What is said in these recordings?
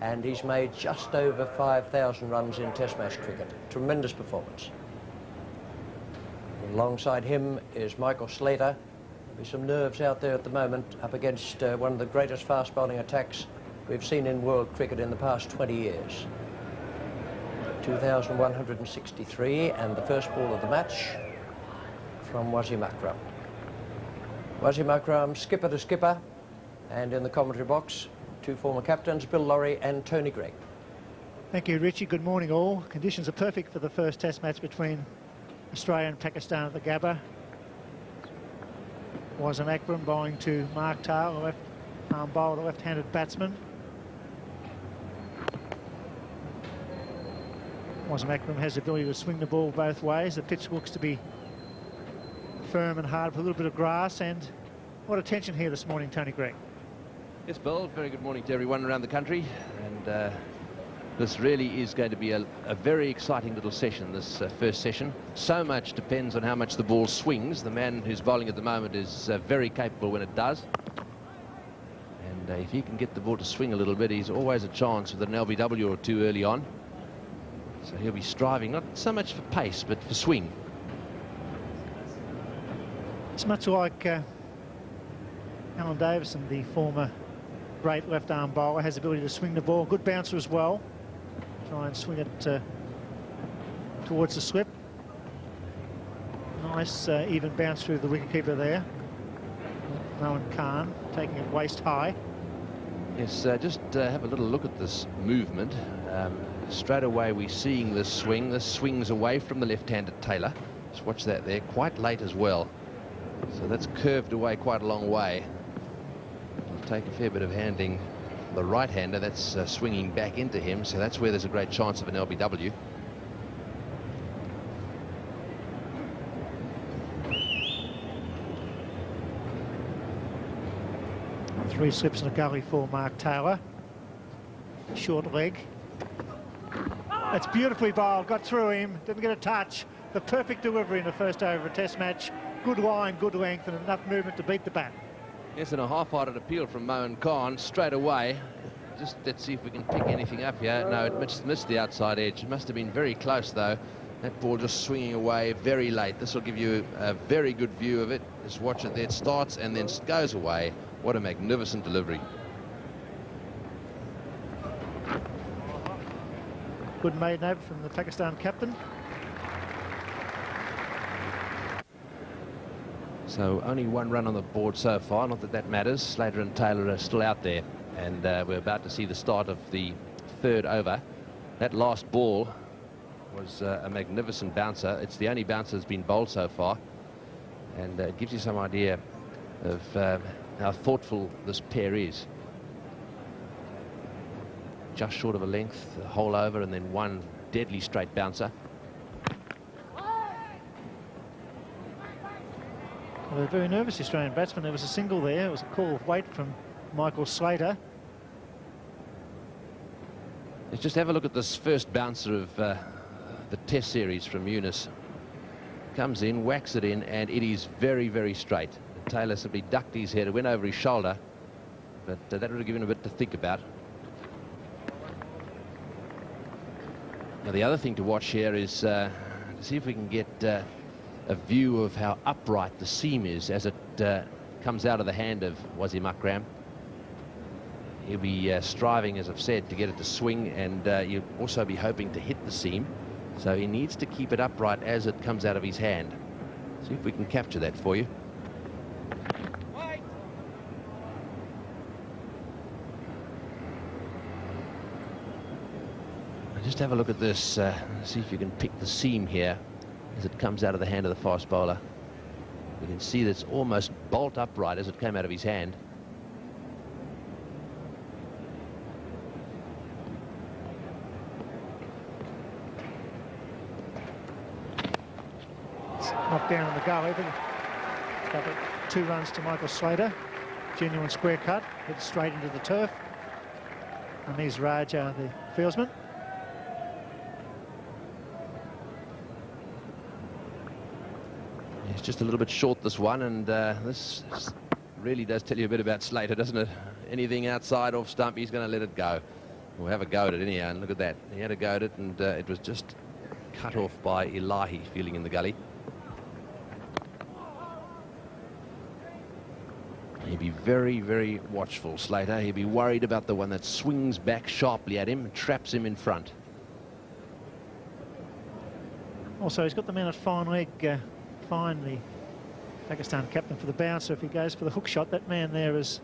And he's made just over 5,000 runs in Test match cricket. Tremendous performance. Alongside him is Michael Slater. There's some nerves out there at the moment up against one of the greatest fast bowling attacks we've seen in world cricket in the past 20 years. 2,163 and the first ball of the match from WASIM AKRAM. WASIM AKRAM skipper to skipper, and in the commentary box, two former captains, Bill Lawry and Tony Greig. Thank you, Richie. Good morning, all. Conditions are perfect for the first Test match between Australia and Pakistan at the GABBA. WASIM AKRAM bowling to Mark Taylor, the left-arm bowler, the left-handed batsman. WASIM AKRAM has the ability to swing the ball both ways. The pitch looks to be firm and hard with a little bit of grass. And what attention here this morning, Tony Greig. Yes, Bill, very good morning to everyone around the country. And this really is going to be a very exciting little session, this first session. So much depends on how much the ball swings. The man who's bowling at the moment is very capable when it does. And if he can get the ball to swing a little bit, he's always a chance with an LBW or two early on. So he'll be striving, not so much for pace, but for swing. It's much like Alan Davison, the former great left-arm bowler, has the ability to swing the ball. Good bouncer as well. Try and swing it towards the slip. Nice even bounce through the wicketkeeper there. Rowan Khan taking it waist high. Yes, just have a little look at this movement. Straight away we're seeing this swing. This swings away from the left-handed Taylor. Just watch that there, quite late as well. So that's curved away quite a long way. It'll take a fair bit of handling. The right-hander, that's swinging back into him, so that's where there's a great chance of an LBW. Three slips and a gully for Mark Taylor. Short leg. That's beautifully bowled, got through him, didn't get a touch. The perfect delivery in the first over of a Test match. Good line, good length, and enough movement to beat the bat. Yes, and a half-hearted appeal from Mohan Khan straight away. Just let's see if we can pick anything up here. No, it missed the outside edge. It must have been very close, though. That ball just swinging away very late. This will give you a very good view of it. Just watch it there. It starts and then goes away. What a magnificent delivery. Good maiden over from the Pakistan captain. So only one run on the board so far. Not that that matters. Slater and Taylor are still out there. And we're about to see the start of the third over. That last ball was a magnificent bouncer. It's the only bouncer that's been bowled so far. And it gives you some idea of how thoughtful this pair is. Just short of a length, a hole over, and then one deadly straight bouncer. Well, they're very nervous, the Australian batsman. There was a single there. It was a call of weight from Michael Slater. Let's just have a look at this first bouncer of the Test series from Yunus. Comes in, whacks it in, and it is very, very straight. And Taylor simply ducked his head. It went over his shoulder, but that would have given him a bit to think about. Now, the other thing to watch here is to see if we can get a view of how upright the seam is as it comes out of the hand of WASIM AKRAM. He'll be striving, as I've said, to get it to swing, and you'll also be hoping to hit the seam. So he needs to keep it upright as it comes out of his hand. See if we can capture that for you. Just have a look at this, see if you can pick the seam here as it comes out of the hand of the fast bowler. You can see that it's almost bolt upright as it came out of his hand. It's knocked down in the gully, but 2 runs to Michael Slater. Genuine square cut, hit straight into the turf. And there's Raja, the fieldsman. It's just a little bit short, this one, and this really does tell you a bit about Slater, doesn't it? Anything outside off stump, he's going to let it go. We'll have a go at it anyhow, and look at that. He had a go at it, and it was just cut off by Elahi, feeling in the gully. He'd be very, very watchful, Slater. He'd be worried about the one that swings back sharply at him and traps him in front. Also, he's got the man at fine leg, Fine, the Pakistan captain, for the bouncer. If he goes for the hook shot, that man there is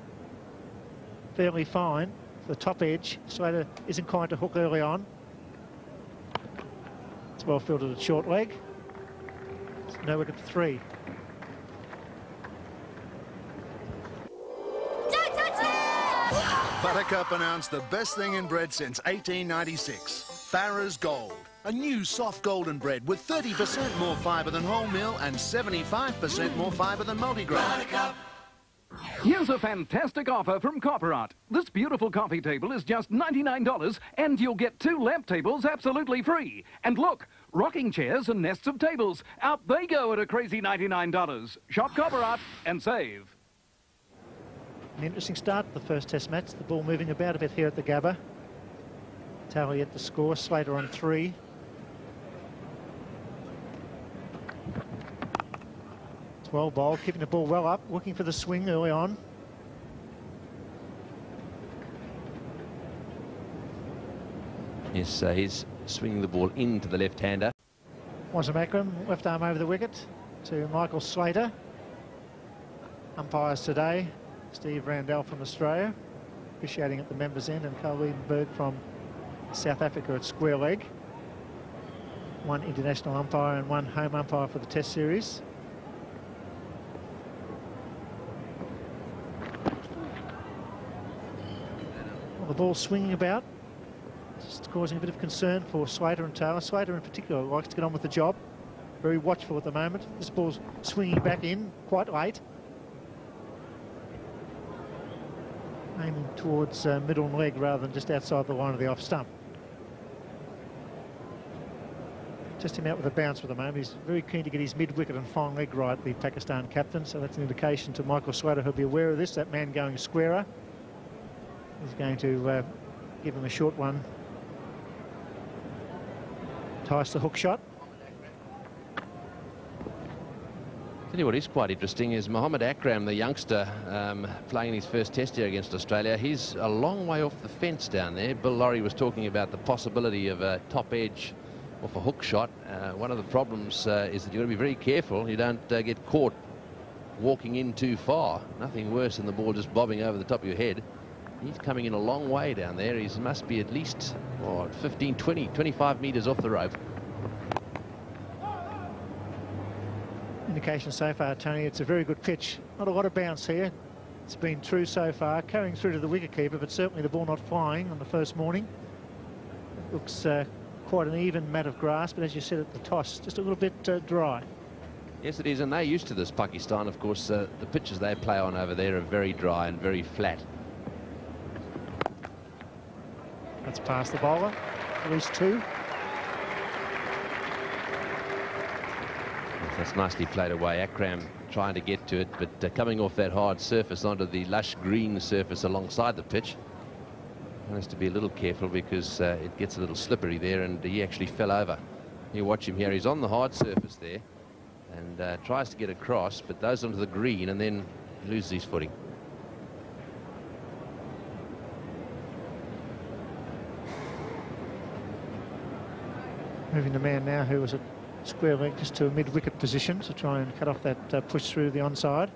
fairly fine. For the top edge, Slater is inclined to hook early on. It's well fielded at short leg. It's no wicket for 3. Buttercup announced the best thing in bread since 1896. Farrah's Gold. A new soft golden bread with 30% more fibre than wholemeal and 75% more fibre than multigrain. Buttercup. Here's a fantastic offer from Copper Art. This beautiful coffee table is just $99 and you'll get 2 lamp tables absolutely free. And look, rocking chairs and nests of tables. Out they go at a crazy $99. Shop Copper Art and save. An interesting start to the first test match. The ball moving about a bit here at the Gabba. Tally at the score, Slater on 3. It's well bowled, keeping the ball well up, looking for the swing early on. Yes, he's swinging the ball into the left-hander. WASIM AKRAM, left arm over the wicket to Michael Slater. Umpires today, Steve Randell from Australia, officiating at the members' end, and Carl Wiedenberg from South Africa at square leg. 1 international umpire and 1 home umpire for the Test series. Well, the ball's swinging about, just causing a bit of concern for Slater and Taylor. Slater in particular likes to get on with the job. Very watchful at the moment. This ball's swinging back in quite late. Aiming towards middle leg rather than just outside the line of the off stump. Just him out with a bounce for the moment. He's very keen to get his mid-wicket and fine leg right, the Pakistan captain, so that's an indication to Michael Slater, who'll be aware of this. That man going squarer is going to give him a short one. Entice the hook shot. Tell you what is quite interesting is Mohammad Akram, the youngster, playing his first test here against Australia. He's a long way off the fence down there. Bill Laurie was talking about the possibility of a top edge off a hook shot. One of the problems is that you've got to be very careful you don't get caught walking in too far. Nothing worse than the ball just bobbing over the top of your head. He's coming in a long way down there. He must be at least 15, 20, 25 metres off the rope. Indication so far, Tony, it's a very good pitch. Not a lot of bounce here. It's been true so far, carrying through to the wicketkeeper, but certainly the ball not flying on the first morning. It looks quite an even mat of grass, but as you said at the toss, just a little bit dry. Yes, it is, and they're used to this, Pakistan. Of course, the pitches they play on over there are very dry and very flat. That's past the bowler, at least 2. That's nicely played away. Akram trying to get to it, but coming off that hard surface onto the lush green surface alongside the pitch. He has to be a little careful because it gets a little slippery there, and he actually fell over. You watch him here. He's on the hard surface there and tries to get across, but goes onto the green and then loses his footing. Moving the man now who was at square leg just to a mid-wicket position to try and cut off that push through the onside.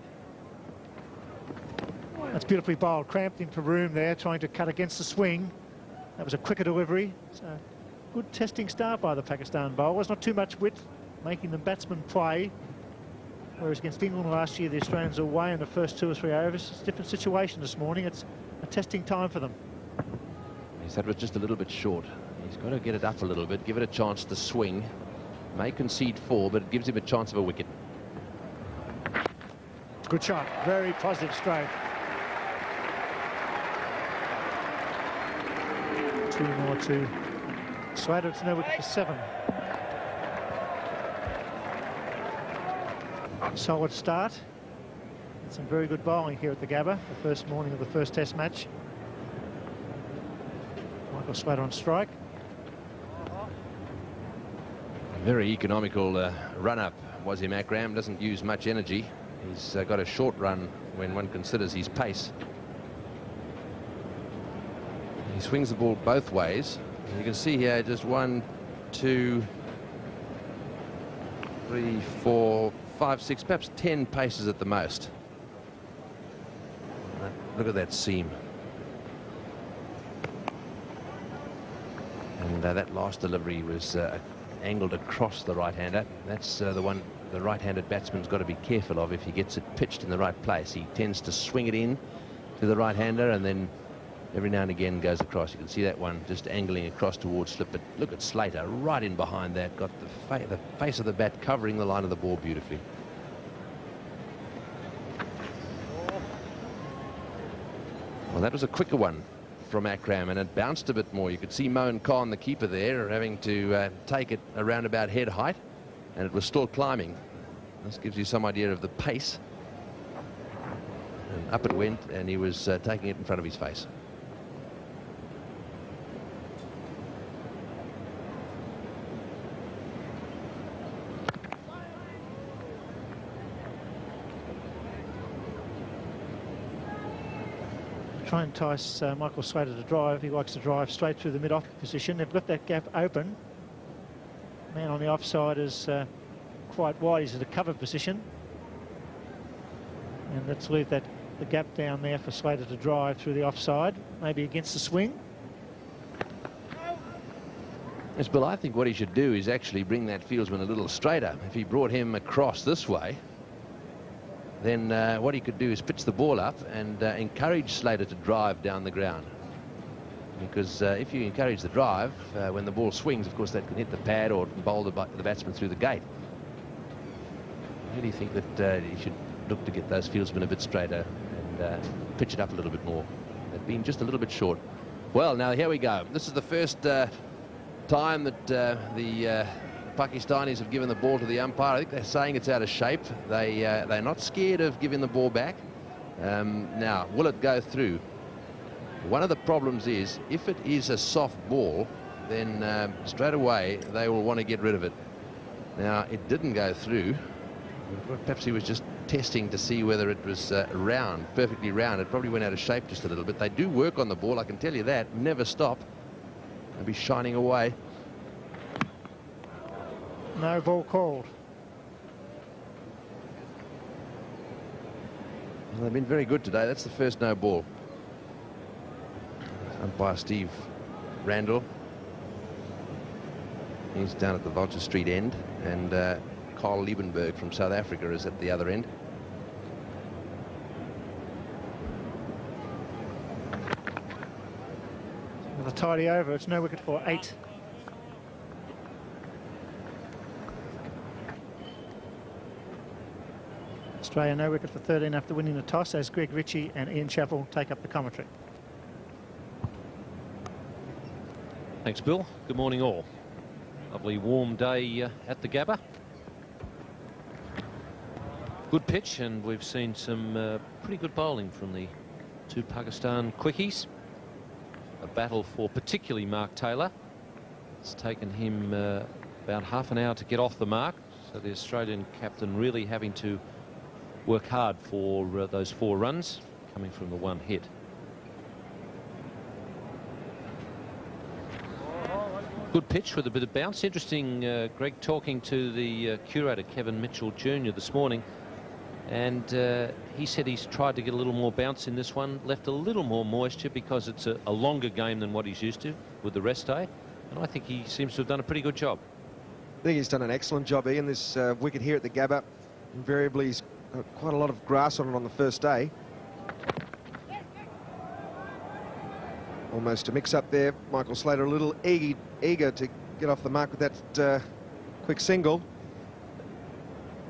That's beautifully bowled, cramped into room there, trying to cut against the swing. That was a quicker delivery. So good testing start by the Pakistan bowlers. Not too much width, making the batsmen play. Whereas against England last year, the Australians were away in the first 2 or 3 overs. It's a different situation this morning. It's a testing time for them. Yes, that was just a little bit short. He's got to get it up a little bit, give it a chance to swing. May concede 4, but it gives him a chance of a wicket. Good shot, very positive stroke. 2 more to Slater. It's no wicket for 7. Solid start. Some very good bowling here at the Gabba, the first morning of the first test match. Michael Michael Slater on strike. Very economical run-up. WASIM AKRAM doesn't use much energy. He's got a short run when one considers his pace. He swings the ball both ways. And you can see here just 1, 2, 3, 4, 5, 6, perhaps 10 paces at the most. Look at that seam. And that last delivery was angled across the right-hander. That's the one the right-handed batsman's got to be careful of if he gets it pitched in the right place. He tends to swing it in to the right-hander and then every now and again goes across. You can see that one just angling across towards slip. But look at Slater right in behind that. Got the face of the bat covering the line of the ball beautifully. Well, that was a quicker one from AKRAM, and it bounced a bit more. You could see Mohan Khan, the keeper there, having to take it around about head height, and it was still climbing. This gives you some idea of the pace. And up it went, and he was taking it in front of his face. Try and entice Michael Slater to drive. He likes to drive straight through the mid-off position. They've left that gap open. Man on the offside is quite wide. He's at a covered position. And let's leave the gap down there for Slater to drive through the offside, maybe against the swing. Yes, Bill, I think what he should do is actually bring that fieldsman a little straighter. If he brought him across this way, then what he could do is pitch the ball up and encourage Slater to drive down the ground. Because if you encourage the drive, when the ball swings, of course, that can hit the pad or bowl the batsman through the gate. I really think that he should look to get those fieldsmen a bit straighter and pitch it up a little bit more. They've been just a little bit short. Well, now here we go. This is the first time that the Pakistanis have given the ball to the umpire. I think they're saying it's out of shape. They're not scared of giving the ball back. Now, will it go through? One of the problems is if it is a soft ball, then straight away they will want to get rid of it. Now, it didn't go through. Perhaps he was just testing to see whether it was round, perfectly round. It probably went out of shape just a little bit. They do work on the ball, I can tell you that. Never stop. They'll be shining away. No ball called. Well, they've been very good today. That's the first no ball. Umpire Steve Randall. He's down at the Vulture Street end, and Carl Liebenberg from South Africa is at the other end. With a tidy over, it's no wicket for 8. Australia no wicket for 13 after winning the toss, as Greg Ritchie and Ian Chappell take up the commentary. Thanks, Bill. Good morning, all. Lovely warm day at the Gabba. Good pitch, and we've seen some pretty good bowling from the two Pakistan quickies. A battle for particularly Mark Taylor. It's taken him about half an hour to get off the mark, so the Australian captain really having to work hard for those 4 runs coming from the one hit. Good pitch with a bit of bounce. Interesting, Greg, talking to the curator, Kevin Mitchell Jr. this morning, and he said he's tried to get a little more bounce in this one, left a little more moisture because it's a longer game than what he's used to with the rest day, and I think he seems to have done a pretty good job. I think he's done an excellent job, Ian. This wicket here at the Gabba, invariably he's got quite a lot of grass on it on the first day. Almost a mix-up there. Michael Slater a little eager to get off the mark with that quick single.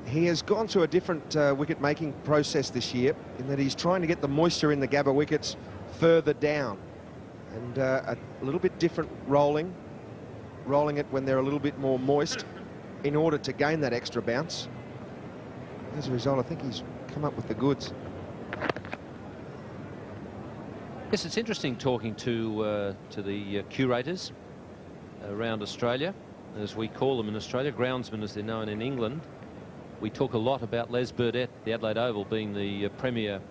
He has gone through a different wicket-making process this year in that he's trying to get the moisture in the Gabba wickets further down. And a little bit different rolling it when they're a little bit more moist in order to gain that extra bounce. As a result, I think he's come up with the goods. Yes, it's interesting talking to the curators around Australia, as we call them in Australia, groundsmen as they're known in England. We talk a lot about Les Burdett, the Adelaide Oval, being the premier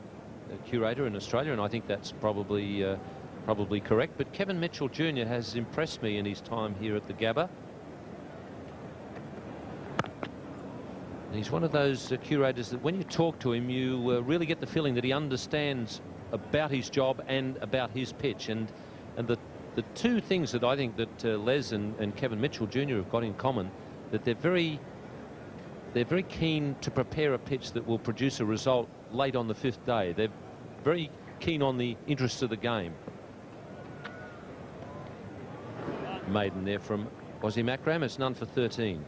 curator in Australia, and I think that's probably correct. But Kevin Mitchell Jr. has impressed me in his time here at the GABBA. He's one of those curators that when you talk to him, you really get the feeling that he understands about his job and about his pitch. And the two things that I think that Les and Kevin Mitchell Jr. have got in common, that they're very keen to prepare a pitch that will produce a result late on the 5th day. They're very keen on the interests of the game. Maiden there from WASIM AKRAM. It's none for 13.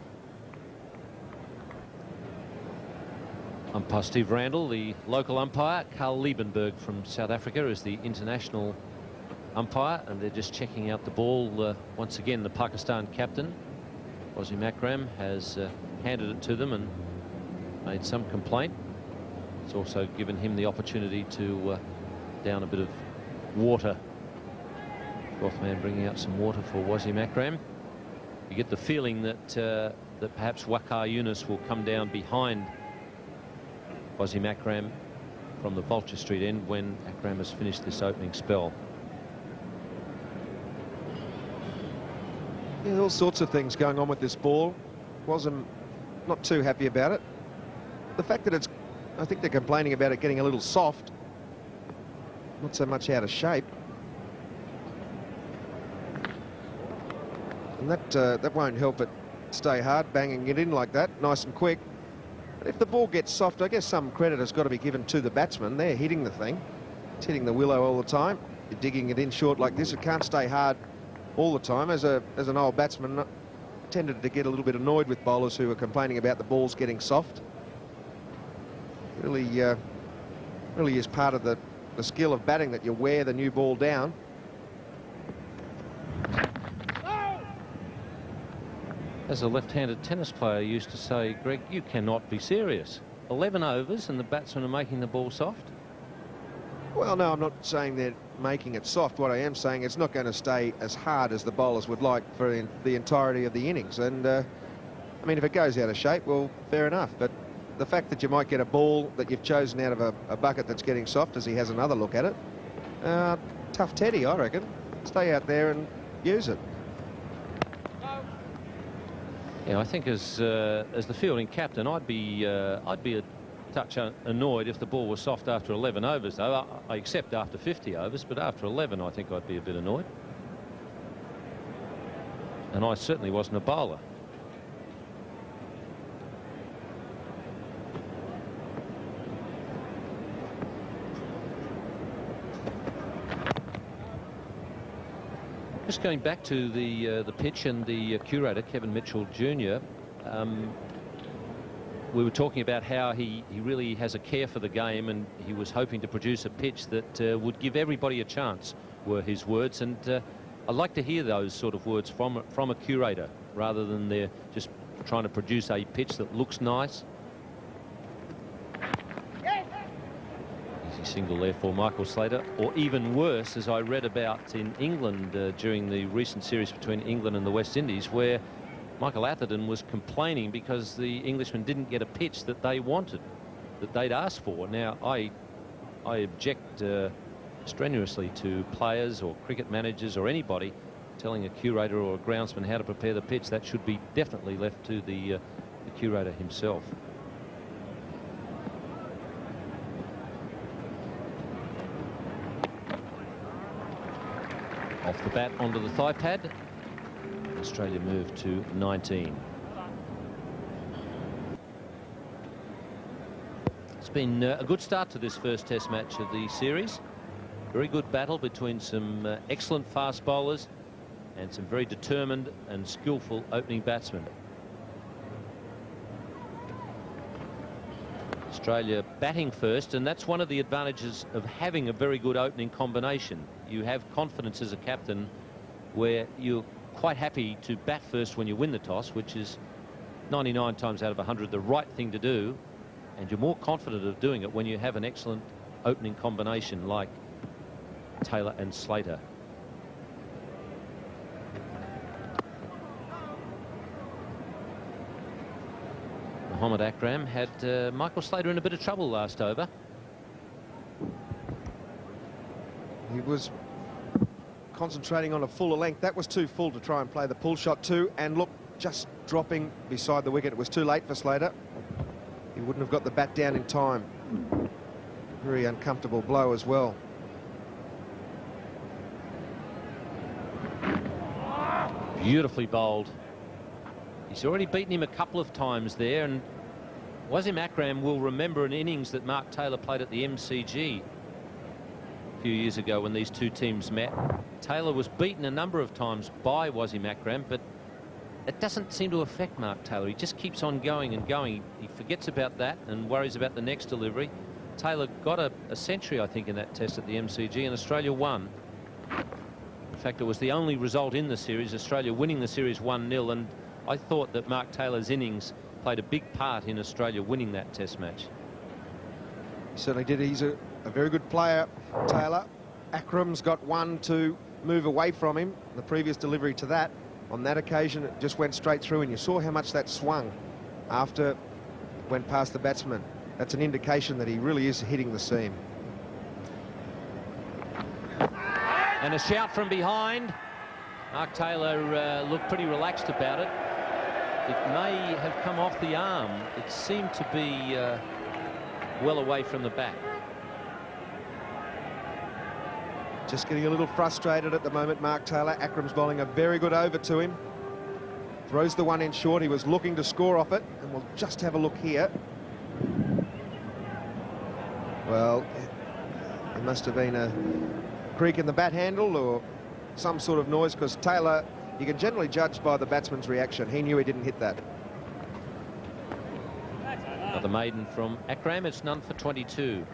Umpire Steve Randall, the local umpire. Carl Liebenberg from South Africa is the international umpire, and they're just checking out the ball. Once again, the Pakistan captain, WASIM AKRAM, has handed it to them and made some complaint. It's also given him the opportunity to down a bit of water. Fourth man bringing out some water for WASIM AKRAM. You get the feeling that that perhaps Waqar Yunus will come down behind WASIM AKRAM from the Vulture Street end when AKRAM has finished this opening spell. Yeah, all sorts of things going on with this ball. WASIM not too happy about it. The fact that I think they're complaining about it getting a little soft, not so much out of shape. And that won't help it stay hard, banging it in like that, nice and quick. But if the ball gets soft, I guess some credit has got to be given to the batsman. They're hitting the thing. It's hitting the willow all the time. You're digging it in short like this. It can't stay hard all the time. As an old batsman, I tended to get a little bit annoyed with bowlers who were complaining about the balls getting soft. Really is part of the skill of batting that you wear the new ball down. As a left-handed tennis player used to say, Greg, you cannot be serious. 11 overs and the batsmen are making the ball soft? Well, no, I'm not saying they're making it soft. What I am saying, it's not going to stay as hard as the bowlers would like for the entirety of the innings. And, I mean, if it goes out of shape, well, fair enough. But the fact that you might get a ball that you've chosen out of a bucket that's getting soft, as he has another look at it, tough teddy, I reckon. Stay out there and use it. Yeah, I think as the fielding captain, I'd be a touch annoyed if the ball was soft after 11 overs, though. I accept after 50 overs, but after 11, I think I'd be a bit annoyed. And I certainly wasn't a bowler. Just going back to the pitch and the curator, Kevin Mitchell Jr., we were talking about how he really has a care for the game, and he was hoping to produce a pitch that would give everybody a chance, were his words. And I'd like to hear those sort of words from a curator, rather than they're just trying to produce a pitch that looks nice. Easy single there for Michael Slater. Or even worse, as I read about in England during the recent series between England and the West Indies, where Michael Atherton was complaining because the Englishmen didn't get a pitch that they wanted, that they'd asked for. Now, I object strenuously to players or cricket managers or anybody telling a curator or a groundsman how to prepare the pitch. That should be definitely left to the curator himself. Off the bat onto the thigh pad. Australia moved to 19. It's been a good start to this first test match of the series. Very good battle between some excellent fast bowlers and some very determined and skillful opening batsmen. Australia batting first, and that's one of the advantages of having a very good opening combination. You have confidence as a captain where you're quite happy to bat first when you win the toss, which is 99 times out of 100 the right thing to do, and you're more confident of doing it when you have an excellent opening combination like Taylor and Slater. Mohamed AKRAM had Michael Slater in a bit of trouble last over. He was concentrating on a fuller length. That was too full to try and play the pull shot too. And look, just dropping beside the wicket. It was too late for Slater. He wouldn't have got the bat down in time. Very uncomfortable blow as well. Beautifully bowled. He's already beaten him a couple of times there, and WASIM AKRAM will remember an innings that Mark Taylor played at the MCG a few years ago when these two teams met. Taylor was beaten a number of times by WASIM AKRAM, but it doesn't seem to affect Mark Taylor. He just keeps on going and going. He forgets about that and worries about the next delivery. Taylor got a century, I think, in that test at the MCG, and Australia won. In fact, it was the only result in the series, Australia winning the series 1-0, and I thought that Mark Taylor's innings played a big part in Australia winning that test match. He certainly did. He's a very good player, Taylor. AKRAM's got one to move away from him. The previous delivery to that, on that occasion, it just went straight through, and you saw how much that swung after it went past the batsman. That's an indication that he really is hitting the seam. And a shout from behind. Mark Taylor looked pretty relaxed about it. It may have come off the arm. It seemed to be well away from the bat. Just getting a little frustrated at the moment, Mark Taylor. AKRAM's bowling a very good over to him. Throws the one in short. He was looking to score off it, and we'll just have a look here. Well, there must have been a creak in the bat handle or some sort of noise, because Taylor, you can generally judge by the batsman's reaction. He knew he didn't hit that. Another maiden from AKRAM. It's none for 22.